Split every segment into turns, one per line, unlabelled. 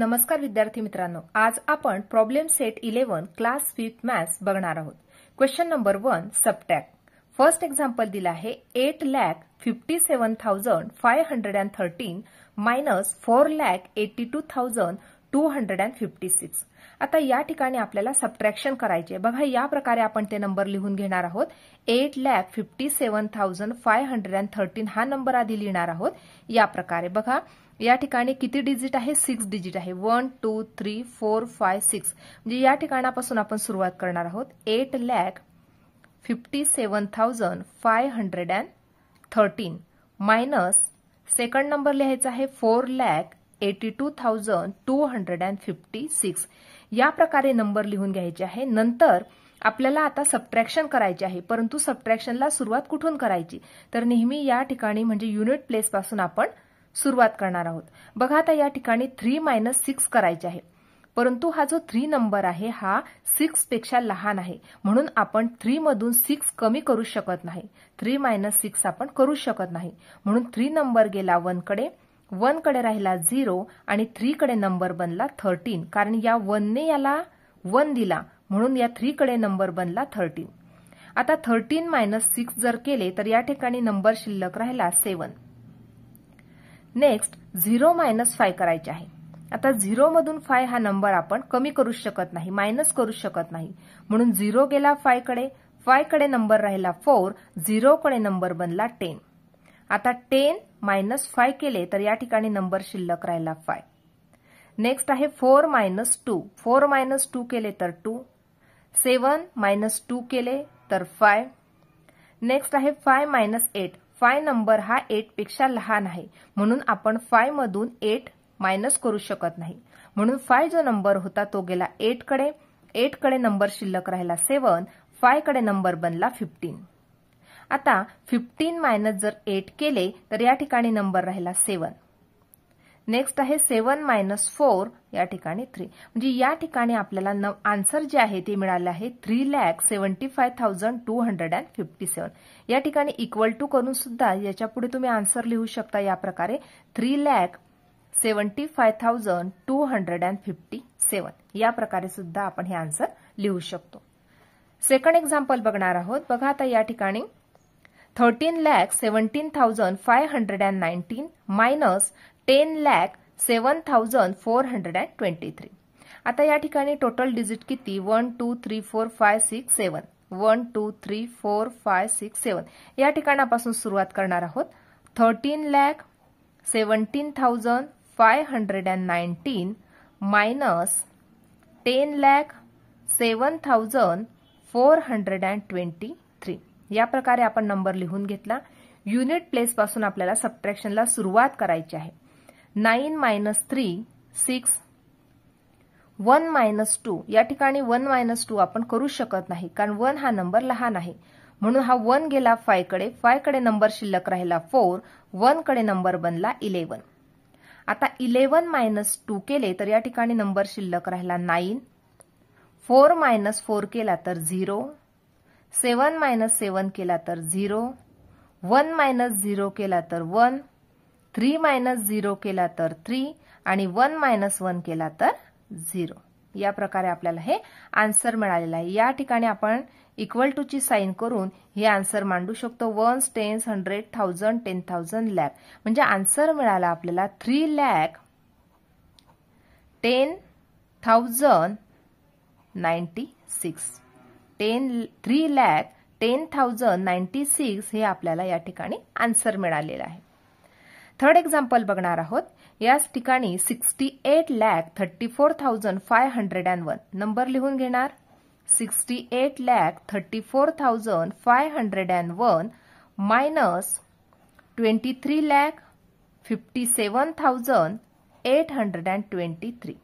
नमस्कार विद्यार्थी मित्रांनो, आज आपण problem set 11 class 5th maths बघणार आहोत। Question number 1 subtract. First example दिला आहे 8,57,513 मायनस 4,82,256। आता या ठिकाणी आपल्याला सबट्रॅक्शन करायचे। बघा या प्रकारे आपण ते नंबर लिहून घेणार आहोत। 8,57,513 हा नंबर आधी लिहिणार आहोत या प्रकारे। बघा या ठिकाणी किती डिजिट आहे, 6 डिजिट आहे। 1 2 3 4 5 6 म्हणजे या ठिकाणापासून आपण सुरुवात करणार आहोत। 8,57,513 मायनस सेकंड नंबर लिहायचा आहे 4,82,256 या प्रकारे नंबर लिहून घ्यायचे आहे। नंतर आपल्याला आता सबट्रॅक्शन करायचे आहे, परंतु सबट्रॅक्शनला सुरुवात कुठून करायची तर नेहमी या ठिकाणी म्हणजे युनिट प्लेस पासून आपण सुरुवात करणार आहोत। बघा आता या ठिकाणी 3 - 6 करायचे आहे, परंतु हा जो 3 नंबर आहे हा 6 पेक्षा लहान आहे, म्हणून आपण 3 मधून 6 कमी करू शकत नाही। 3 - 6 आपण करू शकत नाही, म्हणून 3 नंबर गेला 1 कडे, 1 कडे राहिला 0 आणि 3 कडे नंबर बनला 13, कारण या 1 ने याला 1 दिला म्हणून या 3 कडे नंबर बनला 13। आता 13 - 6 जर केले तर या ठिकाणी नंबर शिल्लक राहिला 7। नेक्स्ट 0 - 5 करायचे आहे। आता 0 मधून 5 हा नंबर आपण कमी करू शकत नाही, मायनस करू शकत नाही, म्हणून 0 गेला 5 कडे, 5 कडे नंबर राहिला 4, 0 कडे नंबर बनला 10। आता 10 - 5 केले तर या ठिकाणी नंबर शिल्लक राहिला 5। नेक्स्ट आहे 4 - 2, 4 - 2 केले तर 2, 7 - 2 केले तर 5। नेक्स्ट आहे 5 - 8, 5 नंबर हा 8 पेक्षा लहान आहे, म्हणून आपण 5 मधून 8 मायनस करू शकत नाही, म्हणून 5 जो नंबर होता तो गेला 8 कडे, 8 कडे नंबर शिल्लक राहिला 7, 5 कडे नंबर बनला 15। आता 15 - जर 8 केले तर या ठिकाणी नंबर राहिला 7। नेक्स्ट आहे 7 - 4 या ठिकाणी 3, म्हणजे या ठिकाणी आपल्याला आन्सर जे आहे ते मिळाले आहे 3,75,257। या ठिकाणी इक्वल टू करून सुद्धा याच्या पुढे तुम्ही आन्सर लिहू शकता या प्रकारे 3,75,257 या प्रकारे सुद्धा आपण हे आन्सर लिहू शकतो। सेकंड एक्झाम्पल बघणार आहोत। बघा आता या ठिकाणी 13,17,519 मायनस 10,07,423। आता या ठिकाणी टोटल डिजिट किती 1 2 3 4 5 6 7, 1 2 3 4 5 6 7 या ठिकाणापासून सुरुवात करणार आहोत। 13,17,519 मायनस 10,07,423 या प्रकारे आपण नंबर लिहून घेतला। युनिट प्लेस पासून आपल्याला सबट्रॅक्शनला सुरुवात करायची आहे। 9 - 3 6, 1 - 2 या ठिकाणी 1 - 2 आपण करू शकत नाही, कारण 1 हा नंबर लहान आहे, म्हणून हा 1 गेला 5 कडे, 5 कडे नंबर शिल्लक राहिला 4, 1 कडे नंबर बनला 11। आता 11 - 2 केले तर या ठिकाणी नंबर शिल्लक राहिला 9, 4 - 4 केला तर 0, 7 - 7 केला तर 0, 1 - 0 केला तर 1, 3 - 0 केला तर 3 आणि 1 - 1 केला तर 0 या प्रकारे आपल्याला हे आन्सर मिळालेलं आहे। या ठिकाणी आपण इक्वल टू ची साइन करून हे आन्सर मांडू शकतो। 1 10 100 1000 10,000 लाख म्हणजे आन्सर मिळाला आपल्याला 3,10,096। 3,10,096 हे आपल्याला या ठिकाणी आन्सर मिळालेलं आहे। थर्ड एक्झाम्पल बघणार आहोत। याच ठिकाणी 68,34,501 नंबर लिहून घेणार। 68,34,501 मायनस 23,57,823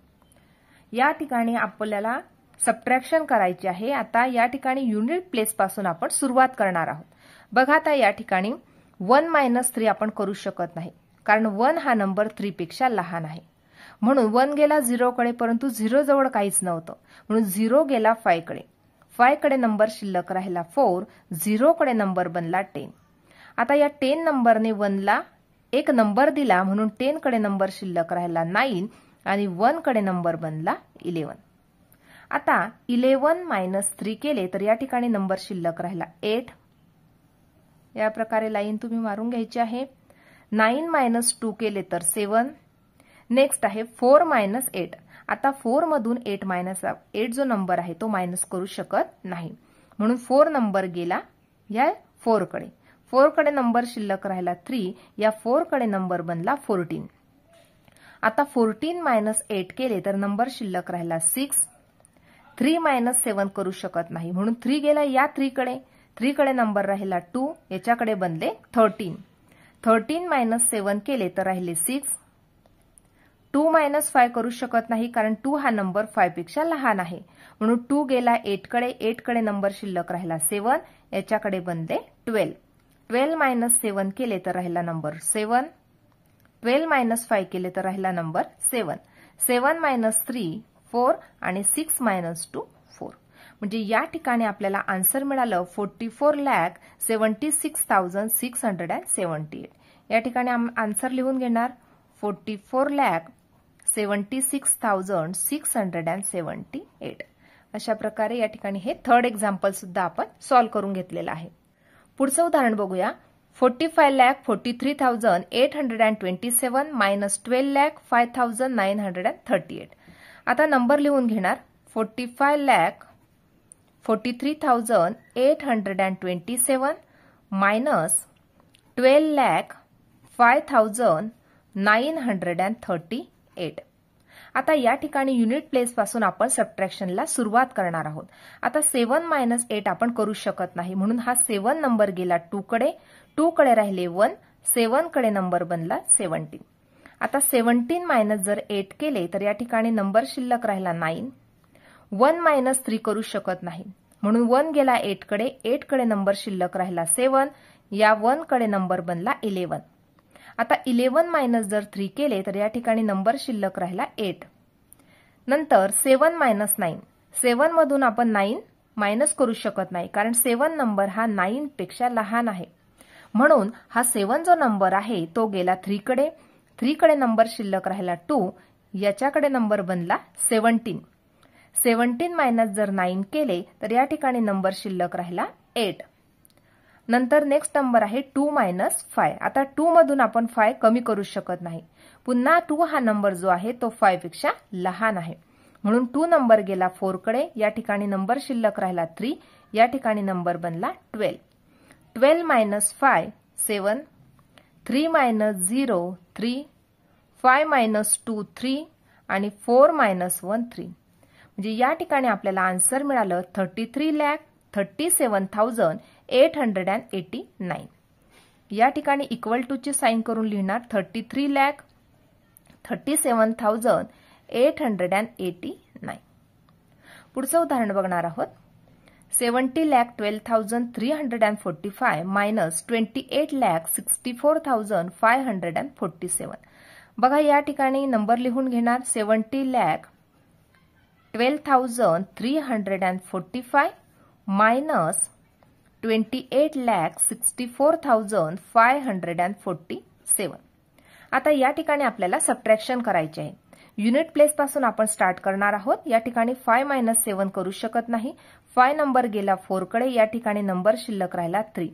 या ठिकाणी आपल्याला सबट्रॅक्शन करायची आहे। आता या ठिकाणी युनिट प्लेस पासून आपण सुरुवात करणार आहोत। बघा आता या ठिकाणी 1 - 3 आपण करू शकत नाही, कारण 1 हा नंबर 3 पेक्षा लहान आहे, म्हणून 1 गेला 0 कडे, परंतु 0 जवळ काहीच नव्हतं, म्हणून 0 गेला 5 कडे, 5 कडे नंबर शिल्लक राहिला 4, 0 कडे नंबर बनला 10। आता या 10 नंबरने 1 ला एक नंबर दिला, म्हणून 10 कडे नंबर शिल्लक राहिला 9 आणि 1 कडे नंबर बनला 11. आता 11 मायनस 3 केले तर या ठिकाणी नंबर शिल्लक राहिला 8. या प्रकारे लाईन तुम्ही मारून घ्यायची आहे. 9 मायनस 2 केले तर 7. नेक्स्ट आहे 4 मायनस 8. आता 4 मधून 8 मायनस 8 जो नंबर आहे तो मायनस करू शकत नाही, म्हणून 4 नंबर गेला या 4 कडे. 4 कडे नंबर शिल्लक राहिला 3. या 4 कडे नंबर बनला 14. आता 14 मायनस 8 केले तर नंबर शिल्लक राहिला 6. 3 मायनस 7 करू शकत नाही, म्हणून 3 गेला या 3 कडे. 3 कडे नंबर राहिला 2. याच्याकडे बनले 13. 13 मायनस 7 केले तर राहिले 6. 2 मायनस 5 करू शकत नाही, कारण 2 हा नंबर 5 पेक्षा लहान आहे, म्हणून 2 गेला 8 कडे. 8 कडे नंबर शिल्लक राहिला 7. याच्याकडे बनले 12. 12 मायनस 7 केले तर राहिला नंबर 7. 12 मायनस 5 केले तर राहिला नंबर 7. 7 मायनस 3 4 आणि 6 मायनस 2 4. म्हणजे या ठिकाणी आपल्याला आन्सर मिळालं 44,76,678. या ठिकाणी आन्सर लिहून घेणार 44,76,678. अशा प्रकारे या ठिकाणी हे थर्ड एक्झाम्पल सुद्धा आपण सॉल्व्ह करून घेतलेलं आहे. पुढचं उदाहरण बघूया. 45,43,827 मायनस 12,05,938. आता नंबर लिहून घेणार 45,43,827 मायनस 12,05,938. आता या ठिकाणी युनिट प्लेस पासून आपण सबट्रॅक्शनला सुरुवात करणार आहोत. आता 7 मायनस 8 आपण करू शकत नाही, म्हणून हा 7 नंबर गेला 2 कडे. 2 कडे राहिले 1. 7 कडे नंबर बनला 17. आता 17 मायनस जर 8 केले तर या ठिकाणी नंबर शिल्लक राहिला 9. 1 मायनस 3 करू शकत नाही, म्हणून 1 गेला 8 कडे. 8 कडे नंबर शिल्लक राहिला 7. या 1 कडे नंबर बनला 11. आता 11 मायनस जर 3 केले तर या ठिकाणी नंबर शिल्लक राहिला 8. नंतर 7 मायनस 9. 7 मधून आपण 9 मायनस करू शकत नाही, कारण 7 नंबर हा 9 पेक्षा लहान आहे, म्हणून हा 7 जो नंबर आहे तो गेला 3 कडे. 3 कडे नंबर शिल्लक राहिला 2. याच्याकडे नंबर बनला 17. 17 मायनस जर 9 केले तर या ठिकाणी नंबर शिल्लक राहिला 8. नंतर नेक्स्ट नंबर आहे 2 मायनस 5. आता 2 मधून आपण 5 कमी करू शकत नाही, पुन्हा 2 हा नंबर जो आहे तो 5 पेक्षा लहान आहे, म्हणून 2 नंबर गेला 4 कडे. या ठिकाणी नंबर शिल्लक राहिला 3. या ठिकाणी नंबर बनला 12. 12 मायनस 5 7. 3 मायनस 0 3. 5 मायनस 2 3 आणि 4 मायनस 1 3. म्हणजे या ठिकाणी आपल्याला आन्सर मिळालं 33,37,889. या ठिकाणी इक्वल टू ची साइन करून लिहिणार 33,37,889. पुढचं उदाहरण बघणार आहोत. 70,12,345 मायनस 28,64,547. बघा या ठिकाणी नंबर लिहून घेणार 70,12,345 मायनस 28,64,547. आता या ठिकाणी आपल्याला सबट्रॅक्शन करायचे आहे. युनिट प्लेस पासून आपण स्टार्ट करणार आहोत. या ठिकाणी 5 मायनस 7 करू शकत नाही. 5 नंबर गेला 4 कडे. या ठिकाणी नंबर शिल्लक राहिला 3.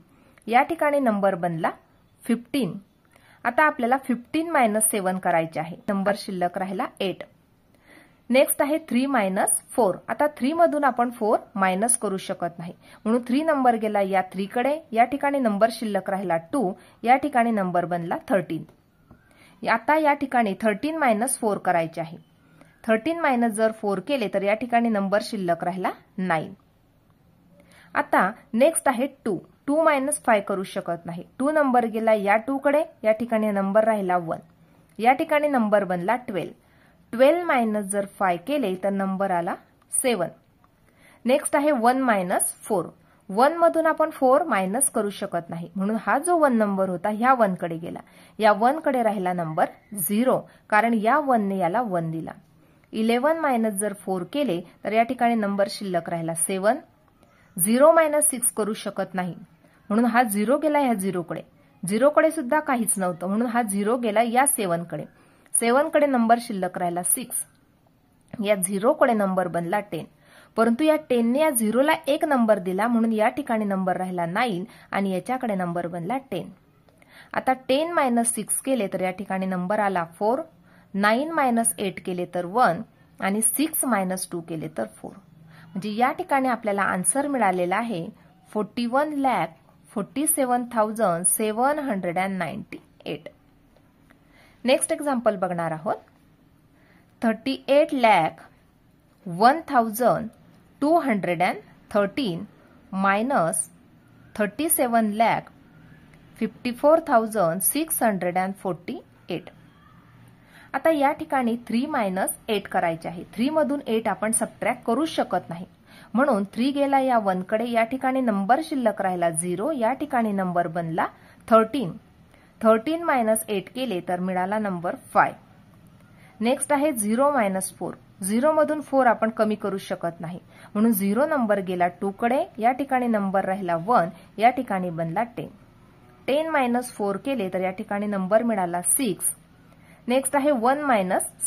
या ठिकाणी नंबर बनला 15. आता आपल्याला 15 मायनस 7 करायचे आहे. नंबर शिल्लक राहिला 8. नेक्स्ट आहे 3 मायनस 4. आता 3 मधून आपण 4 मायनस करू शकत नाही, म्हणून 3 नंबर गेला या 3 कडे. या ठिकाणी नंबर शिल्लक राहिला 2. या ठिकाणी नंबर बनला 13. आता या ठिकाणी 13 मायनस 4 करायचे आहे. 13 मायनस जर 4 केले तर या ठिकाणी नंबर शिल्लक राहिला 9. आता नेक्स्ट आहे 2. 2 मायनस 5 करू शकत नाही. 2 नंबर गेला या 2 कडे. या ठिकाणी नंबर राहिला 1. या ठिकाणी नंबर बनला 12. 12 मायनस जर 5 केले तर नंबर आला 7. नेक्स्ट आहे 1 मायनस 4. 1 मधून आपण 4 मायनस करू शकत नाही, म्हणून हा जो 1 नंबर होता ह्या 1 कडे गेला. या 1 कडे राहिला नंबर 0, कारण या 1 ने याला 1 दिला. 11 मायनस जर 4 केले तर या ठिकाणी नंबर शिल्लक राहिला 7. 0 मायनस 6 करू शकत नाही, म्हणून हा 0 गेला ह्या 0 कडे. 0 कडे सुद्धा काहीच नव्हतं, म्हणून हा 0 गेला या 7 कडे. 7 कडे नंबर शिल्लक राहिला 6, या 0 कडे नंबर बनला 10, परंतु या 10 ने या 0 ला एक नंबर दिला म्हणून या ठिकाणी नंबर राहिला 9 आणि याच्याकडे नंबर बनला 10. आता 10 - 6 केले तर या ठिकाणी नंबर आला 4, 9 - 8 केले तर 1 आणि 6 - 2 केले तर 4. म्हणजे या ठिकाणी आपल्याला आन्सर मिळालेला आहे 41,47,798. नेक्स्ट एक्झाम्पल बघणार आहोत. 38,01,213 मायनस 37,54,648. आता या ठिकाणी 3 - 8 करायचे आहे. 3 मधून 8 आपण सबट्रॅक्ट करू शकत नाही, म्हणून 3 गेला या 1 कडे, या ठिकाणी नंबर शिल्लक राहिला 0, या ठिकाणी नंबर बनला 13. 13 - 8 केले तर मिळाला नंबर 5. नेक्स्ट आहे 0 - 4. 0 मधून 4 आपण कमी करू शकत नाही, म्हणून 0 नंबर गेला 2 कडे, या ठिकाणी नंबर राहिला 1, या ठिकाणी बनला 10. 10 - 4 केले तर या ठिकाणी नंबर मिळाला 6. नेक्स्ट आहे 1 -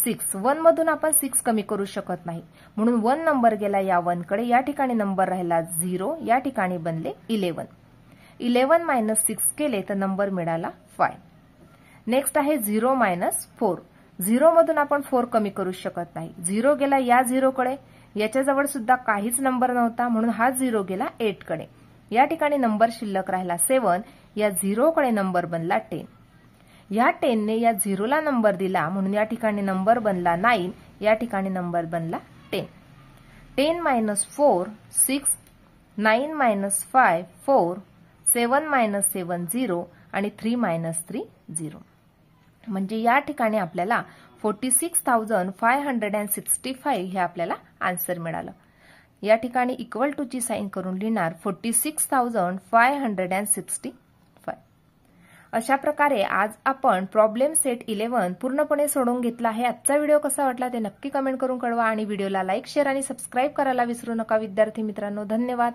6. 1 मधून आपण 6 कमी करू शकत नाही, म्हणून 1 नंबर गेला या 1 कडे, या ठिकाणी नंबर राहिला 0, या ठिकाणी बनले 11. 11 - 6 केले तर नंबर मिळाला 5. नेक्स्ट आहे 0 - 4. 0 मधून आपण 4 कमी करू शकत नाही. 0 गेला या 0 कडे, याच्याजवळ सुद्धा काहीच नंबर नव्हता, म्हणून हा 0 गेला 8 कडे, या ठिकाणी नंबर शिल्लक राहिला 7, या 0 कडे नंबर बनला 10. या 10 ने या 0 ला नंबर दिला म्हणून या ठिकाणी नंबर बनला 9, या ठिकाणी नंबर बनला 10. 10 - 4 6, 9 - 5 4, 7 - 7 0 आणि 3 - 3 0. म्हणजे या ठिकाणी आपल्याला 46,565 हे आपल्याला आन्सर मिळालं. या ठिकाणी इक्वल टू ची साइन करून लिहिणार 46,565. अशा प्रकारे आज आपण प्रॉब्लेम सेट 11 पूर्णपणे सोडवून घेतला आहे. आजचा व्हिडिओ कसा वाटला ते नक्की कमेंट करून कळवा आणि व्हिडिओला लाईक, शेअर आणि सबस्क्राईब करायला विसरू नका विद्यार्थी मित्रांनो. धन्यवाद.